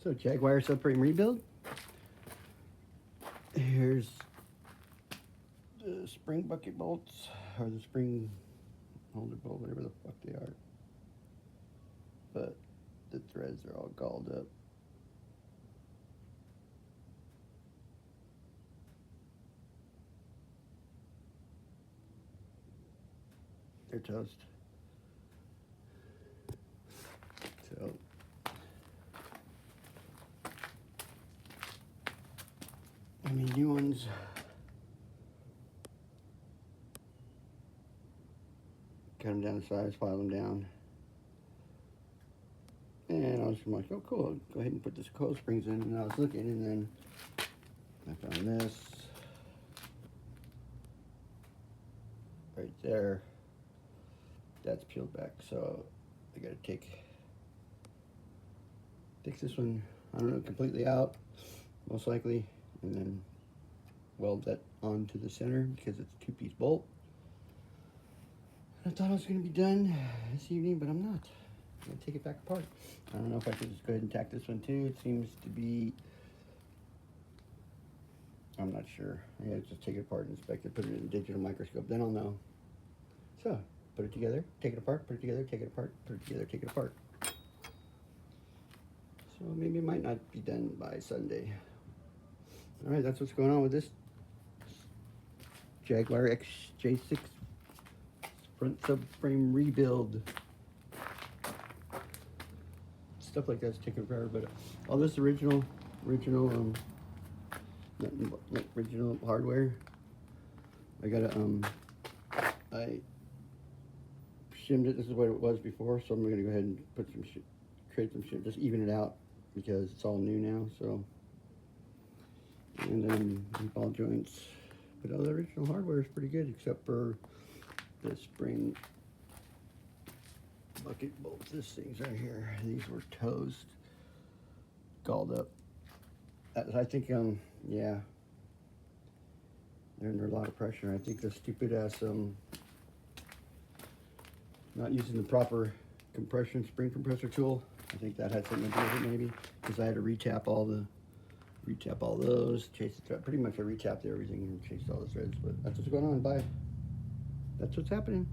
So Jaguar subframe rebuild. Here's the spring bucket bolts, or the spring holder bolt, whatever the fuck they are. But the threads are all galled up. They're toast. So I mean, new ones. Cut them down to size, file them down. And I was like, oh cool, go ahead and put this coil springs in. And I was looking, and then I found this right there. That's peeled back, so I gotta take this one, I don't know, completely out, most likely, and then weld that onto the center because it's a two-piece bolt. I thought I was going to be done this evening, but I'm not. I'm going to take it back apart. I don't know if I should just go ahead and tack this one too. It seems to be, I'm not sure. I gotta just take it apart and inspect it, put it in a digital microscope, then I'll know. So, put it together, take it apart, put it together, take it apart, put it together, take it apart. So maybe it might not be done by Sunday. All right, that's what's going on with this Jaguar Xj6 front subframe rebuild. Stuff like that's taking forever, but all this original hardware, I gotta I shimmed it. This is what it was before, so I'm gonna go ahead and put some create some shit, just even it out because it's all new now. So, and then ball joints, but all the original hardware is pretty good except for the spring bucket bolts. This thing's right here. These were toast, galled up. I think yeah, they're under a lot of pressure. I think the stupid ass not using the proper spring compressor tool. I think that had something to do with it maybe, because I had to retap all those, chase the thread. Pretty much I retapped everything and chased all the threads, but that's what's going on. Bye. That's what's happening.